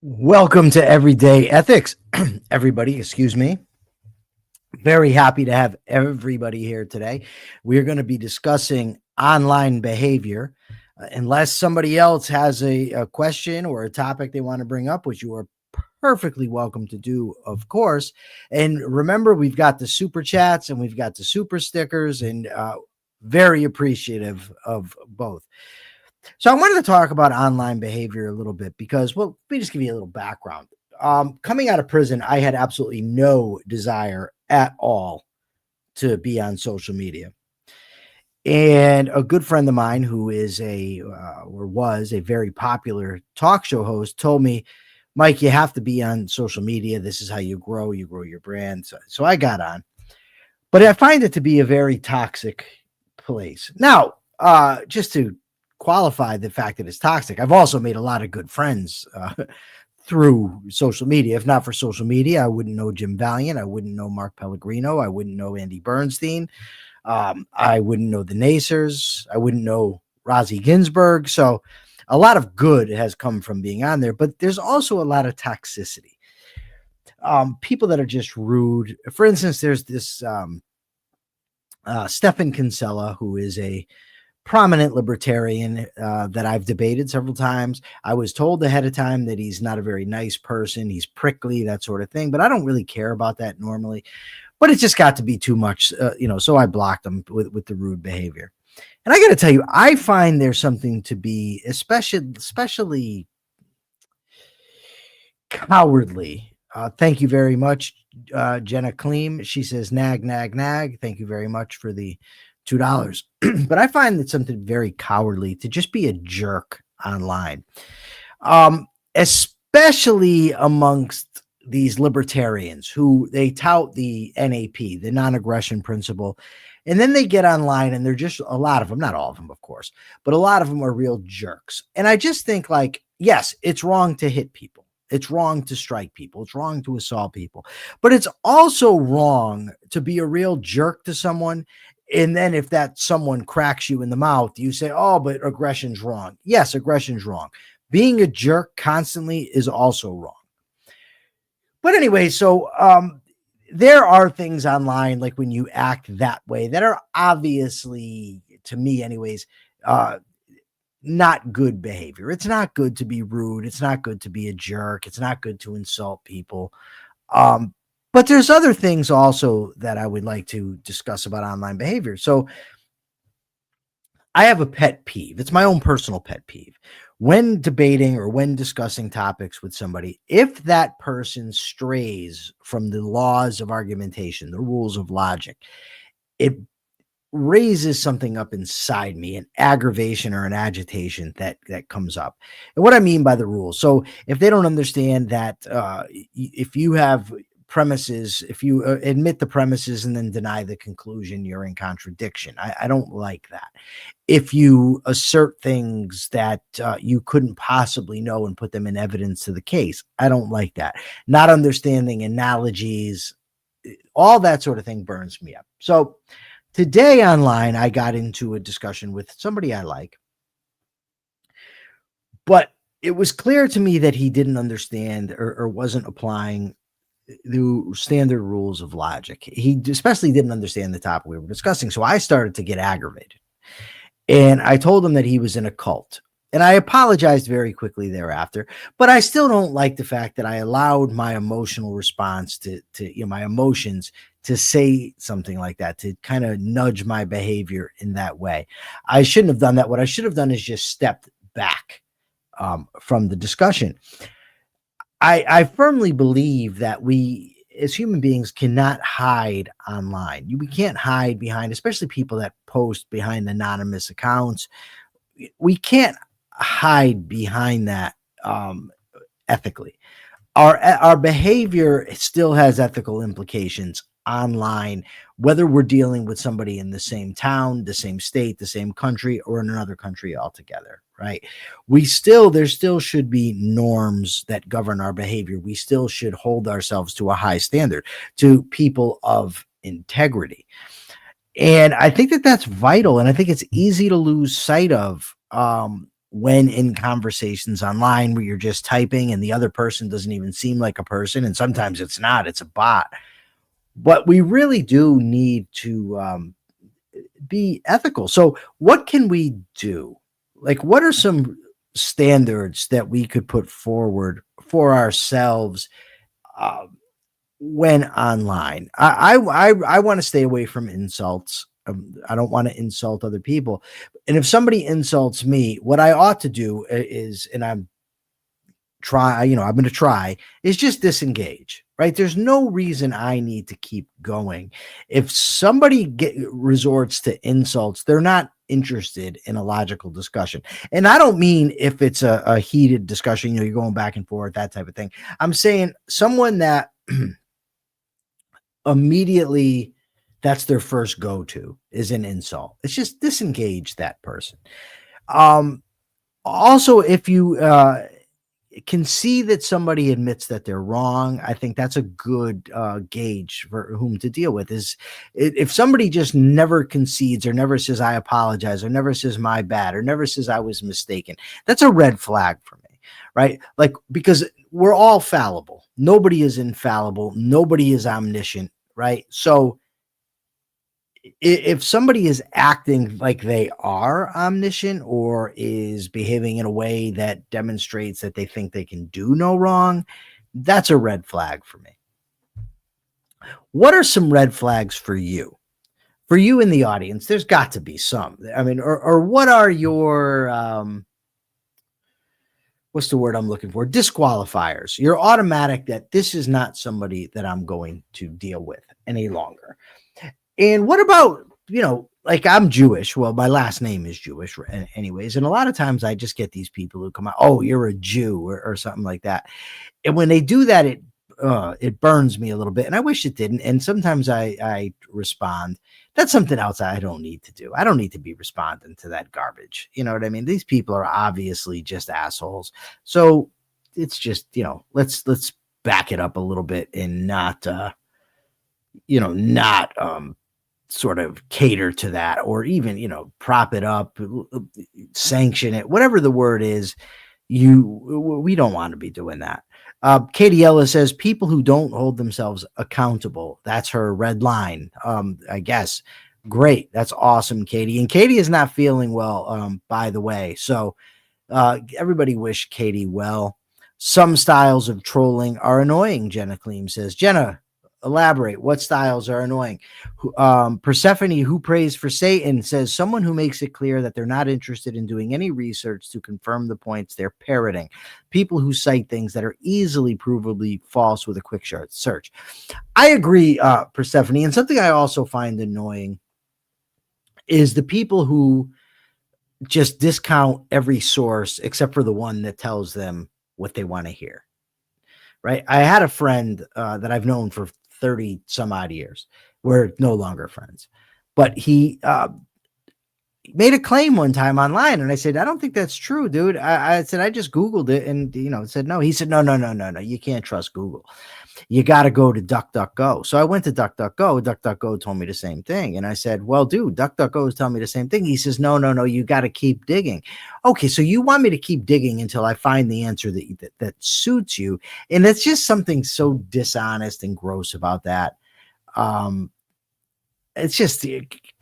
Welcome to Everyday Ethics, everybody. Excuse me. Very happy to have everybody here today. We are going to be discussing online behavior. Unless somebody else has a question or a topic they want to bring up, which you are perfectly welcome to do, of course. And remember, we've got the super chats and we've got the super stickers, and very appreciative of both. So I wanted to talk about online behavior a little bit because, well, let me just give you a little background. Coming out of prison, I had absolutely no desire at all to be on social media. And a good friend of mine who is or was a very popular talk show host told me, Mike, you have to be on social media. This is how you grow your brand. So I got on, but I find it to be a very toxic place. Now, just to qualify the fact that it's toxic, I've also made a lot of good friends through social media. If not for social media, I wouldn't know Jim Valiant. I wouldn't know Mark Pellegrino. I wouldn't know Andy Bernstein. I wouldn't know the Nacers. I wouldn't know Rosie Ginsburg. So a lot of good has come from being on there, but there's also a lot of toxicity. People that are just rude. For instance, there's this Stephan Kinsella, who is a prominent libertarian that I've debated several times. I was told ahead of time that he's not a very nice person. He's prickly, that sort of thing, but I don't really care about that normally. But it just got to be too much, so I blocked him with the rude behavior. And I got to tell you, I find there's something to be especially cowardly. Thank you very much, Jenna Kleem. She says, nag, nag, nag. Thank you very much for the $2. But I find that something very cowardly to just be a jerk online, especially amongst these libertarians who they tout the NAP, the non-aggression principle. And then they get online and they're just, a lot of them, not all of them, of course, but a lot of them are real jerks. And I just think, like, yes, it's wrong to hit people. It's wrong to strike people. It's wrong to assault people. But it's also wrong to be a real jerk to someone. And then if that someone cracks you in the mouth, you say, oh, but aggression's wrong. Yes, aggression's wrong. Being a jerk constantly is also wrong. But anyway, so there are things online, like when you act that way, that are obviously, to me anyways, not good behavior. It's not good to be rude. It's not good to be a jerk. It's not good to insult people. But there's other things also that I would like to discuss about online behavior. So I have a pet peeve. It's my own personal pet peeve. When debating or when discussing topics with somebody, if that person strays from the laws of argumentation, the rules of logic, it raises something up inside me, an aggravation or an agitation that comes up. And what I mean by the rules, so if they don't understand that if you have premises, if you admit the premises and then deny the conclusion, you're in contradiction. I don't like that. If you assert things that you couldn't possibly know and put them in evidence to the case, I don't like that. Not understanding analogies, all that sort of thing burns me up. So today online, I got into a discussion with somebody I like, but it was clear to me that he didn't understand or wasn't applying the standard rules of logic. He especially didn't understand the topic we were discussing. So I started to get aggravated. And I told him that he was in a cult. And I apologized very quickly thereafter. But I still don't like the fact that I allowed my emotional response to my emotions to say something like that, to kind of nudge my behavior in that way. I shouldn't have done that. What I should have done is just stepped back from the discussion. I firmly believe that we as human beings cannot hide online. We can't hide behind, especially people that post behind anonymous accounts. We can't hide behind that ethically. Our behavior still has ethical implications online, whether we're dealing with somebody in the same town, the same state, the same country, or in another country altogether, right? There still should be norms that govern our behavior. We still should hold ourselves to a high standard, to people of integrity. And I think that that's vital. And I think it's easy to lose sight of when in conversations online where you're just typing and the other person doesn't even seem like a person, and sometimes it's not, it's a bot. But we really do need to be ethical. So, what can we do? Like, what are some standards that we could put forward for ourselves uh, when online? I want to stay away from insults. I don't want to insult other people. And if somebody insults me, what I ought to do is, and I'm going to try, is just disengage, right? There's no reason I need to keep going. If somebody resorts to insults, they're not interested in a logical discussion. And I don't mean if it's a heated discussion, you're going back and forth, that type of thing. I'm saying someone that immediately that's their first go-to is an insult. It's just disengage that person. Also, if you can see that somebody admits that they're wrong, I think that's a good gauge for whom to deal with. Is if somebody just never concedes or never says I apologize or never says my bad or never says I was mistaken, that's a red flag for me, right? Like, because we're all fallible. Nobody is infallible. Nobody is omniscient, right? So if somebody is acting like they are omniscient or is behaving in a way that demonstrates that they think they can do no wrong, that's a red flag for me. What are some red flags for you? For you in the audience, there's got to be some. I mean, or what are your what's the word I'm looking for? Disqualifiers. You're automatic that this is not somebody that I'm going to deal with any longer. And what about, like I'm Jewish. Well, my last name is Jewish anyways. And a lot of times I just get these people who come out, oh, you're a Jew or something like that. And when they do that, it burns me a little bit. And I wish it didn't. And sometimes I respond. That's something else I don't need to do. I don't need to be responding to that garbage. You know what I mean? These people are obviously just assholes. So it's just, let's back it up a little bit and not sort of cater to that, or even, prop it up, sanction it, whatever the word is. We don't want to be doing that. Katie Ellis says people who don't hold themselves accountable. That's her red line. I guess. Great. That's awesome, Katie. And Katie is not feeling well, by the way. So everybody wish Katie well. Some styles of trolling are annoying, Jenna Kleem says. Jenna, elaborate. What styles are annoying? Persephone, who prays for Satan, says someone who makes it clear that they're not interested in doing any research to confirm the points they're parroting. People who cite things that are easily provably false with a quick search. I agree, Persephone. And something I also find annoying is the people who just discount every source except for the one that tells them what they want to hear. Right. I had a friend that I've known for 30 some odd years. We're no longer friends, but he made a claim one time online. And I said, I don't think that's true, dude. I said, I just Googled it and, it said, no. He said, no. You can't trust Google. You got to go to DuckDuckGo. So I went to DuckDuckGo. DuckDuckGo told me the same thing. And I said, well, dude, DuckDuckGo is telling me the same thing. He says, no. You got to keep digging. Okay. So you want me to keep digging until I find the answer that suits you. And it's just something so dishonest and gross about that. It's just,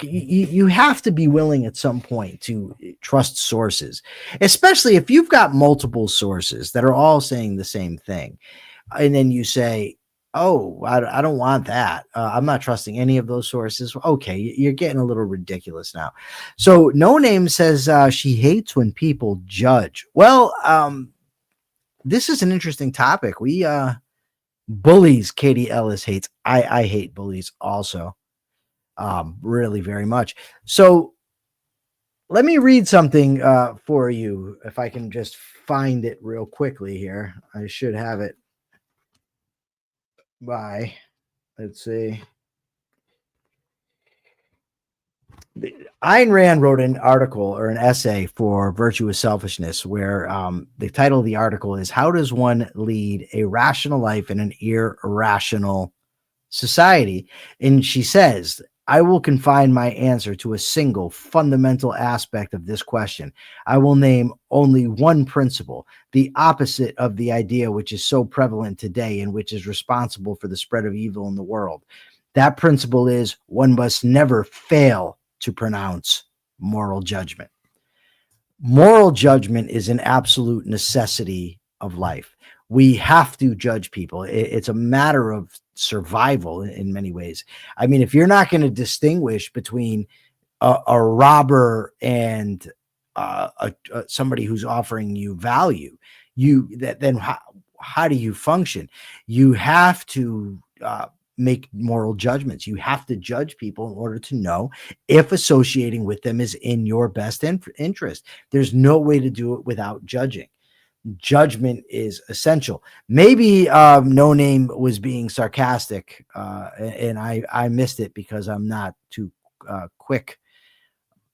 you have to be willing at some point to trust sources, especially if you've got multiple sources that are all saying the same thing. And then you say, oh, I don't want that. I'm not trusting any of those sources. Okay, you're getting a little ridiculous now. So No Name says she hates when people judge. Well, this is an interesting topic. We bullies, Katie Ellis hates. I hate bullies also, really very much. So let me read something for you, if I can just find it real quickly here. I should have it. Let's see. Ayn Rand wrote an article or an essay for Virtuous Selfishness where the title of the article is How Does One Lead a Rational Life in an Irrational Society? And she says, I will confine my answer to a single fundamental aspect of this question. I will name only one principle, the opposite of the idea which is so prevalent today and which is responsible for the spread of evil in the world. That principle is one must never fail to pronounce moral judgment. Moral judgment is an absolute necessity of life. We have to judge people. It's a matter of survival in many ways. I mean, if you're not going to distinguish between a robber and somebody who's offering you value, then how do you function? You have to make moral judgments. You have to judge people in order to know if associating with them is in your best interest. There's no way to do it without judging. Judgment is essential. Maybe No Name was being sarcastic, and I missed it because I'm not too quick.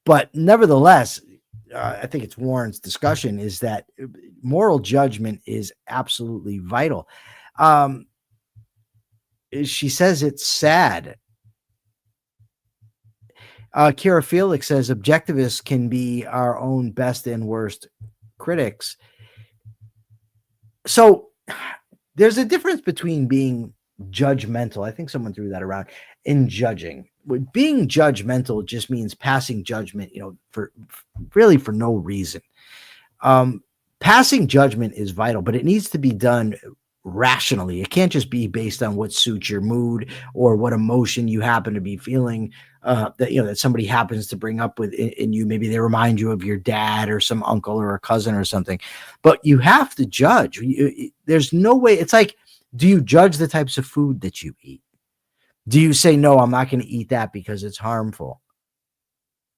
But nevertheless, I think it's Warren's discussion is that moral judgment is absolutely vital. She says it's sad. Kira Felix says objectivists can be our own best and worst critics. So there's a difference between being judgmental. I think someone threw that around in judging. Being judgmental just means passing judgment, for no reason. Passing judgment is vital, but it needs to be done rationally. It can't just be based on what suits your mood or what emotion you happen to be feeling, that somebody happens to bring up in you. Maybe they remind you of your dad or some uncle or a cousin or something, but you have to judge. There's no way. It's like, do you judge the types of food that you eat? Do you say, no, I'm not going to eat that because it's harmful?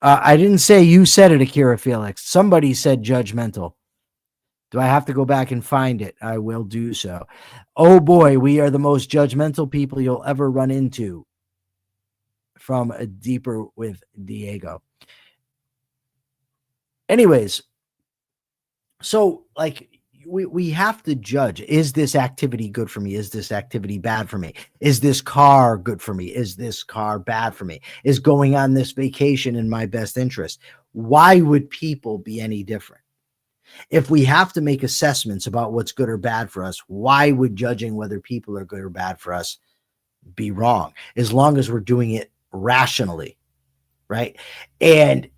I didn't say you said it, Akira Felix. Somebody said judgmental. Do I have to go back and find it? I will do so. Oh boy, we are the most judgmental people you'll ever run into. From a Deeper with Diego. Anyways, so we have to judge. Is this activity good for me? Is this activity bad for me? Is this car good for me? Is this car bad for me? Is going on this vacation in my best interest? Why would people be any different? If we have to make assessments about what's good or bad for us, why would judging whether people are good or bad for us be wrong? As long as we're doing it rationally, right? And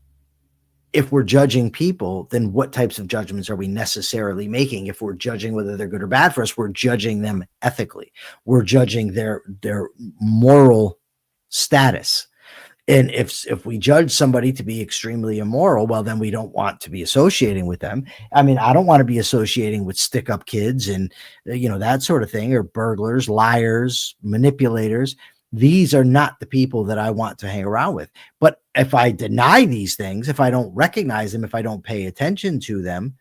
if we're judging people, then what types of judgments are we necessarily making? If we're judging whether they're good or bad for us, we're judging them ethically. We're judging their moral status. And if we judge somebody to be extremely immoral, well, then we don't want to be associating with them. I mean, I don't want to be associating with stick-up kids and, that sort of thing, or burglars, liars, manipulators. These are not the people that I want to hang around with. But if I deny these things, if I don't recognize them, if I don't pay attention to them,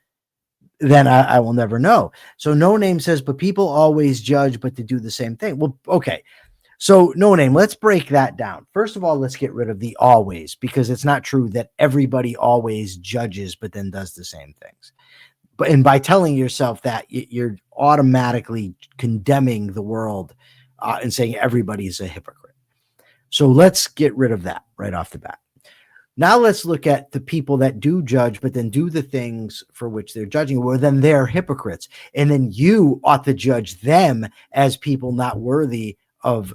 then I will never know. So No Name says, but people always judge, but to do the same thing. Well, okay. So No Name, let's break that down. First of all, let's get rid of the always, because it's not true that everybody always judges, but then does the same things. And by telling yourself that, you're automatically condemning the world and saying everybody's a hypocrite. So let's get rid of that right off the bat. Now let's look at the people that do judge, but then do the things for which they're judging. Well, then they're hypocrites. And then you ought to judge them as people not worthy of,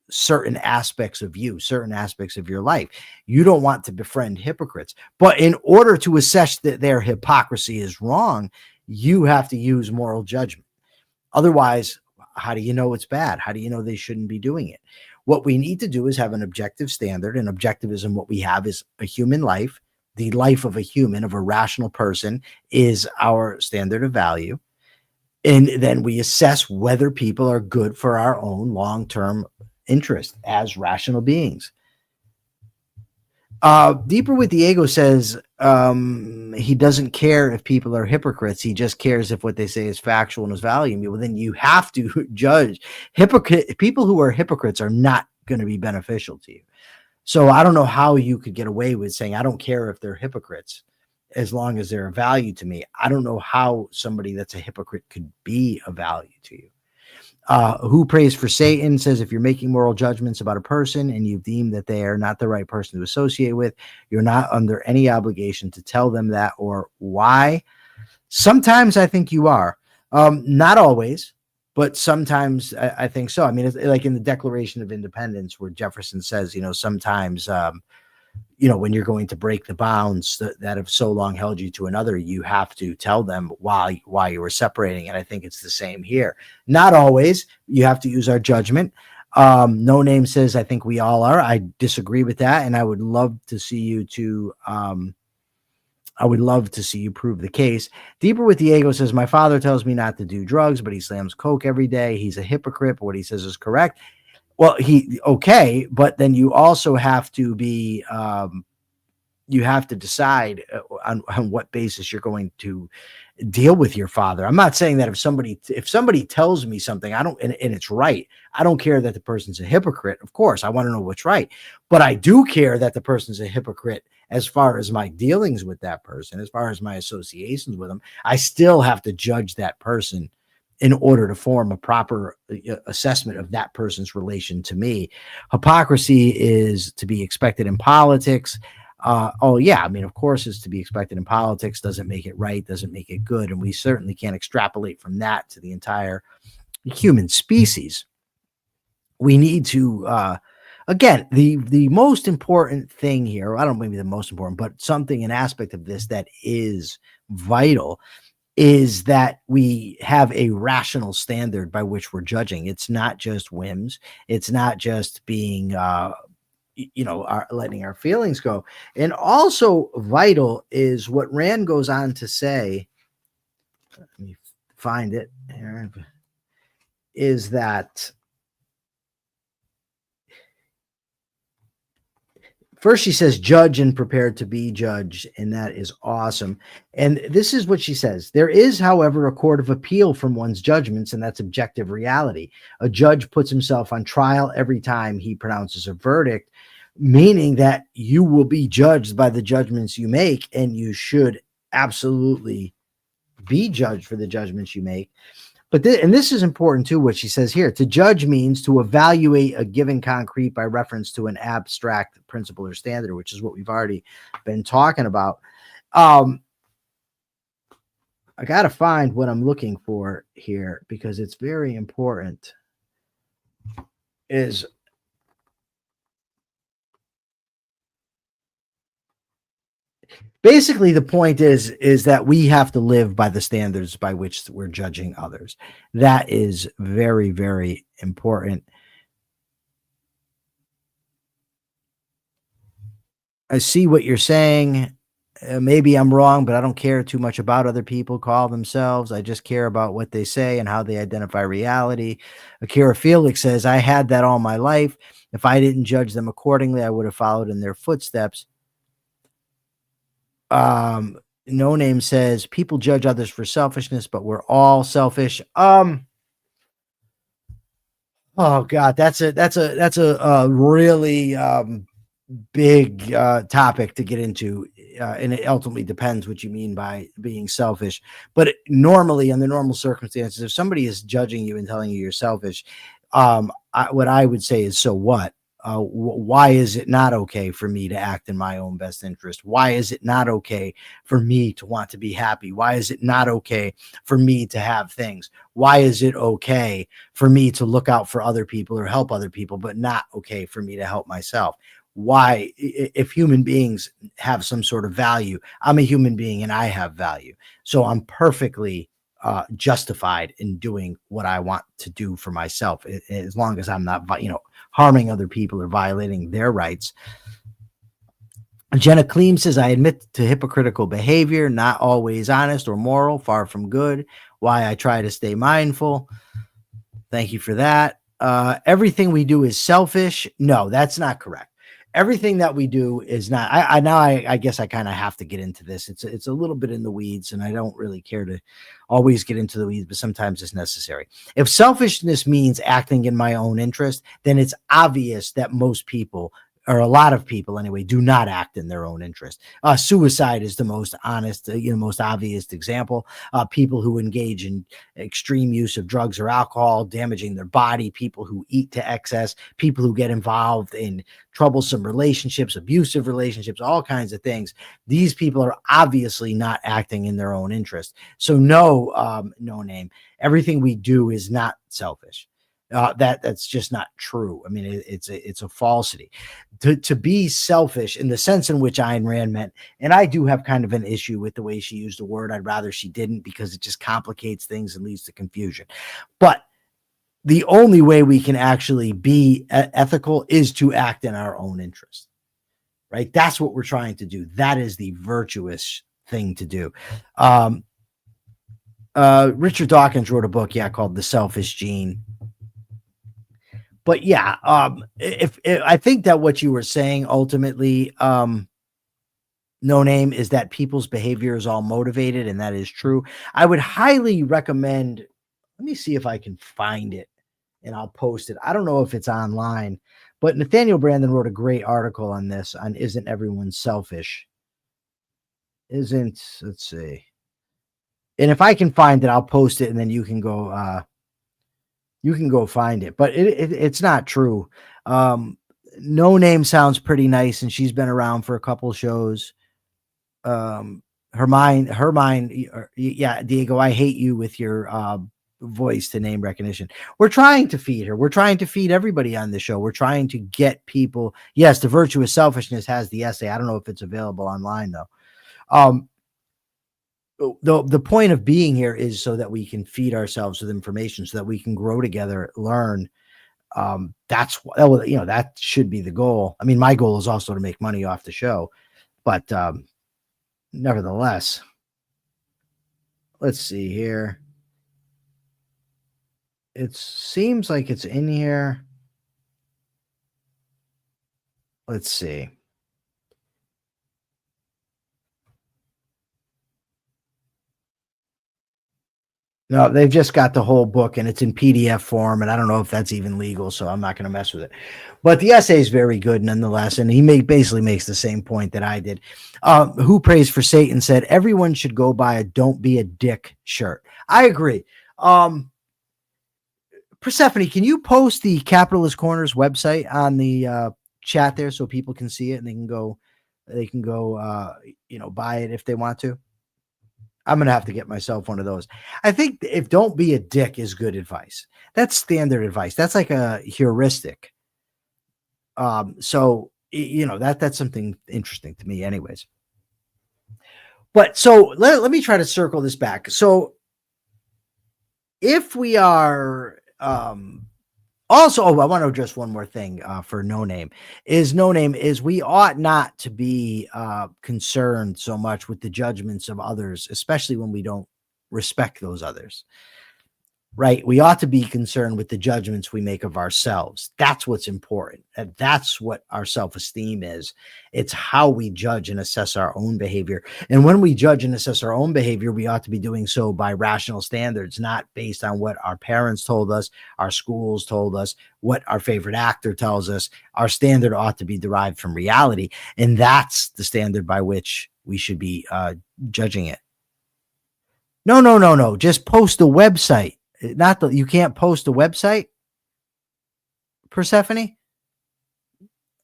certain aspects of you, certain aspects of your life. You don't want to befriend hypocrites. But in order to assess that their hypocrisy is wrong, you have to use moral judgment. Otherwise, how do you know it's bad? How do you know they shouldn't be doing it? What we need to do is have an objective standard. And objectivism, what we have is a human life. The life of a human, of a rational person, is our standard of value. And then we assess whether people are good for our own long-term interest as rational beings. Deeper with Diego says he doesn't care if people are hypocrites. He just cares if what they say is factual and is valuable. Well, then you have to judge. People who are hypocrites are not going to be beneficial to you. So I don't know how you could get away with saying, I don't care if they're hypocrites as long as they're of value to me. I don't know how somebody that's a hypocrite could be of value to you. Who prays for Satan says, if you're making moral judgments about a person and you deem that they are not the right person to associate with, you're not under any obligation to tell them that or why. Sometimes I think you are. Not always, but sometimes I think so. I mean, it's like in the Declaration of Independence where Jefferson says, sometimes, when you're going to break the bounds that have so long held you to another, you have to tell them why you were separating. And I think it's the same here. Not always. You have to use our judgment. No Name says, I think we all are. I disagree with that. And I would love to see you prove the case. Deeper with Diego says, my father tells me not to do drugs, but he slams coke every day. He's a hypocrite, but what he says is correct. Well, but then you also have to be, you have to decide on what basis you're going to deal with your father. I'm not saying that if somebody tells me something, and it's right, I don't care that the person's a hypocrite. Of course, I want to know what's right, but I do care that the person's a hypocrite as far as my dealings with that person, as far as my associations with them. I still have to judge that person in order to form a proper assessment of that person's relation to me. Hypocrisy is to be expected in politics. Of course it's to be expected in politics. Doesn't make it right, doesn't make it good. And we certainly can't extrapolate from that to the entire human species. We need to, again, the most important thing here, I don't know, maybe the most important, but an aspect of this that is vital is that we have a rational standard by which we're judging. It's not just whims. It's not just being, letting our feelings go. And also vital is what Rand goes on to say. Let me find it here. Is that first she says, judge and prepare to be judged, and that is awesome. And this is what she says. There is, however, a court of appeal from one's judgments, and that's objective reality. A judge puts himself on trial every time he pronounces a verdict, meaning that you will be judged by the judgments you make, and you should absolutely be judged for the judgments you make. But this is important too, what she says here. To judge means to evaluate a given concrete by reference to an abstract principle or standard, which is what we've already been talking about. I got to find what I'm looking for here because it's very important. Basically, the point is that we have to live by the standards by which we're judging others. That is very, very important. I see what you're saying. Maybe I'm wrong, but I don't care too much about other people call themselves. I just care about what they say and how they identify reality. Akira Felix says, I had that all my life. If I didn't judge them accordingly, I would have followed in their footsteps. No Name says people judge others for selfishness, but we're all selfish. Oh God, that's a really big topic to get into, and it ultimately depends what you mean by being selfish. But normally, under normal circumstances, if somebody is judging you and telling you you're selfish, what I would say is, so what? Why is it not okay for me to act in my own best interest? Why is it not okay for me to want to be happy? Why is it not okay for me to have things? Why is it okay for me to look out for other people or help other people, but not okay for me to help myself? Why, if human beings have some sort of value, I'm a human being and I have value. So I'm perfectly justified in doing what I want to do for myself, as long as I'm not, harming other people or violating their rights. Jenna Kleem says, I admit to hypocritical behavior, not always honest or moral, far from good. Why I try to stay mindful. Thank you for that. Everything we do is selfish. No, that's not correct. Everything that we do is not. I guess I kind of have to get into this. It's a little bit in the weeds, and I don't really care to always get into the weeds, but sometimes it's necessary. If selfishness means acting in my own interest, then it's obvious that most people or a lot of people anyway, do not act in their own interest. Suicide is the most honest, most obvious example. People who engage in extreme use of drugs or alcohol, damaging their body, people who eat to excess, people who get involved in troublesome relationships, abusive relationships, all kinds of things. These people are obviously not acting in their own interest. So no, no name. Everything we do is not selfish. That's just not true. I mean, it's a falsity. To be selfish in the sense in which Ayn Rand meant, and I do have kind of an issue with the way she used the word. I'd rather she didn't, because it just complicates things and leads to confusion. But the only way we can actually be ethical is to act in our own interest, right? That's what we're trying to do. That is the virtuous thing to do. Richard Dawkins wrote a book, called The Selfish Gene. But if I think that what you were saying ultimately, no name, is that people's behavior is all motivated, and that is true. I would highly recommend. Let me see if I can find it, and I'll post it. I don't know if it's online, but Nathaniel Branden wrote a great article on this, on Isn't Everyone Selfish? Let's see. And if I can find it, I'll post it, and then you can go find it. But it's not true. No name sounds pretty nice, and she's been around for a couple shows. Her mind, Diego, I hate you with your voice to name recognition. We're trying to feed her. We're trying to feed everybody on the show. We're trying to get people. Yes, The Virtuous Selfishness has the essay. I don't know if it's available online though. The point of being here is so that we can feed ourselves with information, so that we can grow together, learn. That should be the goal. I mean, my goal is also to make money off the show, but nevertheless, let's see here. It seems like it's in here. Let's see. No, they've just got the whole book, and it's in PDF form, and I don't know if that's even legal, so I'm not going to mess with it. But the essay is very good nonetheless, and he basically makes the same point that I did. Who Prays for Satan said, everyone should go buy a "Don't Be a Dick" shirt. I agree. Persephone, can you post the Capitalist Corners website on the chat there so people can see it, and they can go buy it if they want to? I'm going to have to get myself one of those. I think if "Don't Be a Dick" is good advice. That's standard advice. That's like a heuristic. So, that's something interesting to me anyways. But so let me try to circle this back. So if we are, also, I want to address one more thing for no name is we ought not to be concerned so much with the judgments of others, especially when we don't respect those others. Right? We ought to be concerned with the judgments we make of ourselves. That's what's important. And that's what our self-esteem is. It's how we judge and assess our own behavior. And when we judge and assess our own behavior, we ought to be doing so by rational standards, not based on what our parents told us, our schools told us, what our favorite actor tells us. Our standard ought to be derived from reality. And that's the standard by which we should be judging it. No. Just post the website. You can't post a website, Persephone?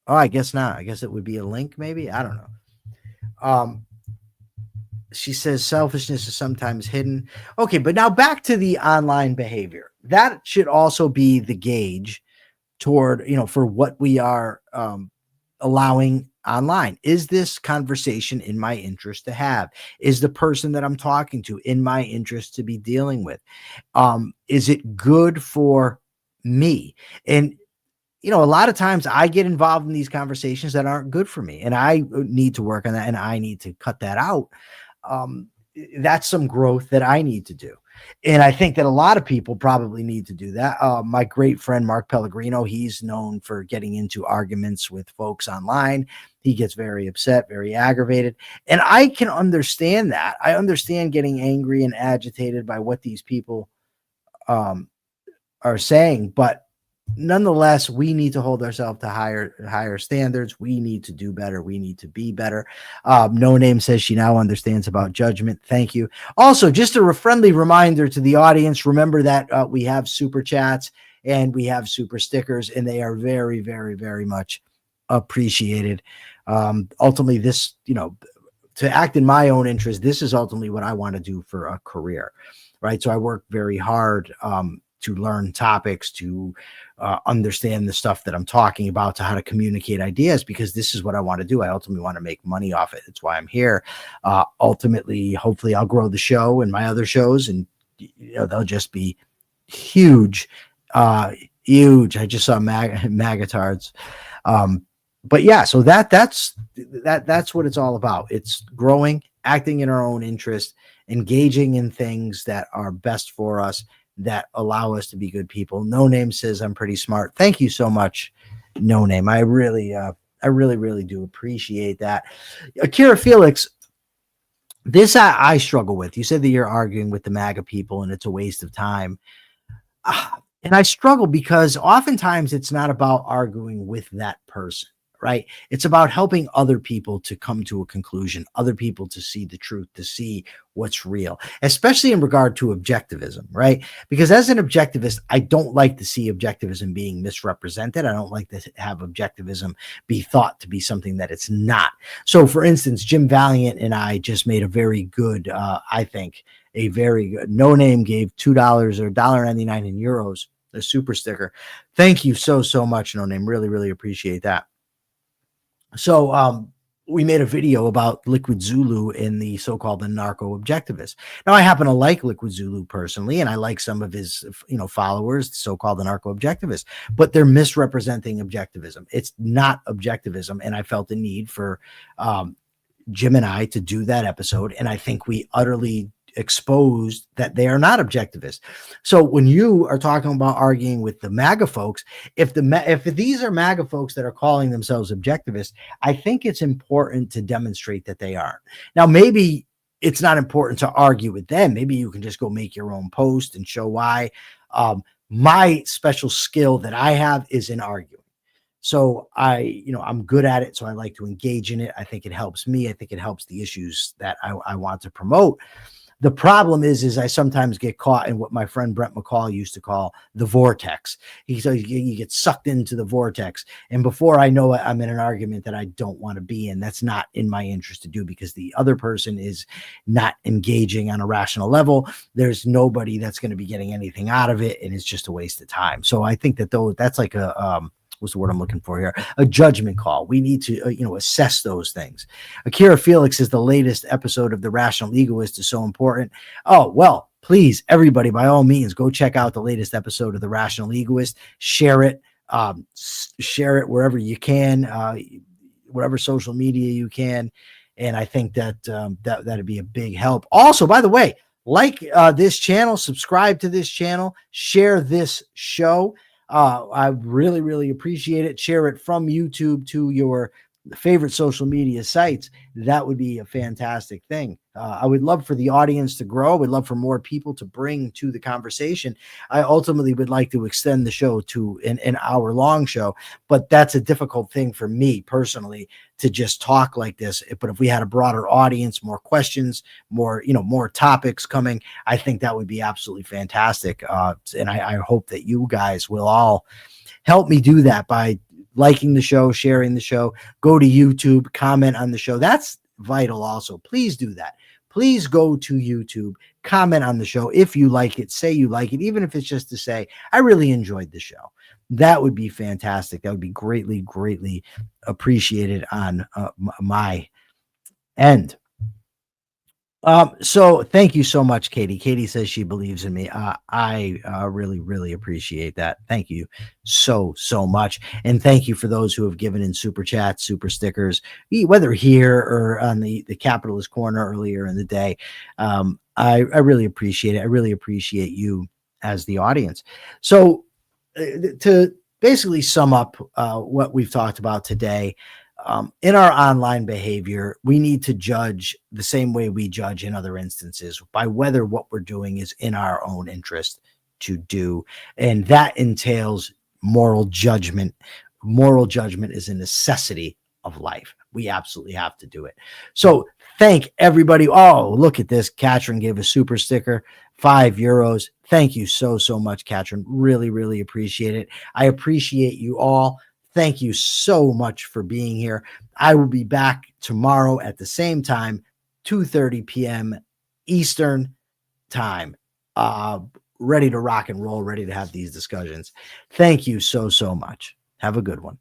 Oh, I guess not. I guess it would be a link, maybe. I don't know. She says selfishness is sometimes hidden. Okay, but now back to the online behavior. That should also be the gauge toward, for what we are allowing online. Is this conversation in my interest to have? Is the person that I'm talking to in my interest to be dealing with? Is it good for me? And a lot of times I get involved in these conversations that aren't good for me, and I need to work on that, and I need to cut that out. That's some growth that I need to do. And I think that a lot of people probably need to do that. My great friend, Mark Pellegrino, he's known for getting into arguments with folks online. He gets very upset, very aggravated. And I can understand that. I understand getting angry and agitated by what these people are saying. But nonetheless, we need to hold ourselves to higher standards. We need to do better. We need to be better. No Name says she now understands about judgment. Thank you. Also, just a friendly reminder to the audience, remember that we have super chats and we have super stickers, and they are very, very, very much appreciated. Ultimately, this, to act in my own interest, this is ultimately what I want to do for a career, right? So I work very hard to learn topics, to understand the stuff that I'm talking about, to how to communicate ideas, because this is what I want to do. I ultimately want to make money off it. That's why I'm here. Ultimately, hopefully I'll grow the show and my other shows, and they'll just be huge, huge. I just saw Magatards. But yeah, so that's what it's all about. It's growing, acting in our own interest, engaging in things that are best for us, that allow us to be good people. No Name says I'm pretty smart. Thank you so much, No Name. I really, really do appreciate that. Akira Felix, this I struggle with. You said that you're arguing with the MAGA people and it's a waste of time. And I struggle because oftentimes it's not about arguing with that person, right? It's about helping other people to come to a conclusion, other people to see the truth, to see what's real, especially in regard to objectivism, right? Because as an objectivist, I don't like to see objectivism being misrepresented. I don't like to have objectivism be thought to be something that it's not. So for instance, Jim Valiant and I just made a very good, I think, a very good, No Name gave $2 or $1.99 in euros, a super sticker. Thank you so much, No Name. Really, really appreciate that. So we made a video about Liquid Zulu and the so-called anarcho-objectivist. Now, I happen to like Liquid Zulu personally, and I like some of his, followers, the so-called anarcho-objectivist, but they're misrepresenting objectivism. It's not objectivism, and I felt the need for Jim and I to do that episode, and I think we utterly exposed that they are not objectivist. So when you are talking about arguing with the MAGA folks, if these are MAGA folks that are calling themselves objectivists, I think it's important to demonstrate that they aren't. Now, maybe it's not important to argue with them. Maybe you can just go make your own post and show why. My special skill that I have is in arguing. So I'm good at it. So I like to engage in it. I think it helps me. I think it helps the issues that I want to promote. The problem is I sometimes get caught in what my friend Brent McCall used to call the vortex. He said you get sucked into the vortex. And before I know it, I'm in an argument that I don't want to be in. That's not in my interest to do, because the other person is not engaging on a rational level. There's nobody that's going to be getting anything out of it, and it's just a waste of time. So I think that that's like what's the word I'm looking for here? A judgment call. We need to, assess those things. Akira Felix is the latest episode of The Rational Egoist is so important. Oh, well, please, everybody, by all means, go check out the latest episode of The Rational Egoist. Share it wherever you can, whatever social media you can. And I think that'd be a big help. Also, by the way, like this channel, subscribe to this channel, share this show. I really, really appreciate it. Share it from YouTube to your favorite social media sites. That would be a fantastic thing. I would love for the audience to grow. I would love for more people to bring to the conversation. I ultimately would like to extend the show to an hour-long show, but that's a difficult thing for me personally to just talk like this. But if we had a broader audience, more questions, more topics coming, I think that would be absolutely fantastic. And I hope that you guys will all help me do that by liking the show, sharing the show, go to YouTube, comment on the show. That's vital also. Please do that. Please go to YouTube, comment on the show. If you like it, say you like it, even if it's just to say, I really enjoyed the show. That would be fantastic. That would be greatly, greatly appreciated on my end. So thank you so much, Katie. Katie says she believes in me. I really, really appreciate that. Thank you so much. And thank you for those who have given in super chats, super stickers, whether here or on the Capitalist Corner earlier in the day. I really appreciate it. I really appreciate you as the audience. So to basically sum up what we've talked about today, in our online behavior, we need to judge the same way we judge in other instances, by whether what we're doing is in our own interest to do. And that entails moral judgment. Moral judgment is a necessity of life. We absolutely have to do it. So thank everybody. Oh, look at this. Katrin gave a super sticker, €5. Thank you so much, Katrin. Really, really appreciate it. I appreciate you all. Thank you so much for being here. I will be back tomorrow at the same time, 2:30 p.m. Eastern time. Ready to rock and roll, ready to have these discussions. Thank you so much. Have a good one.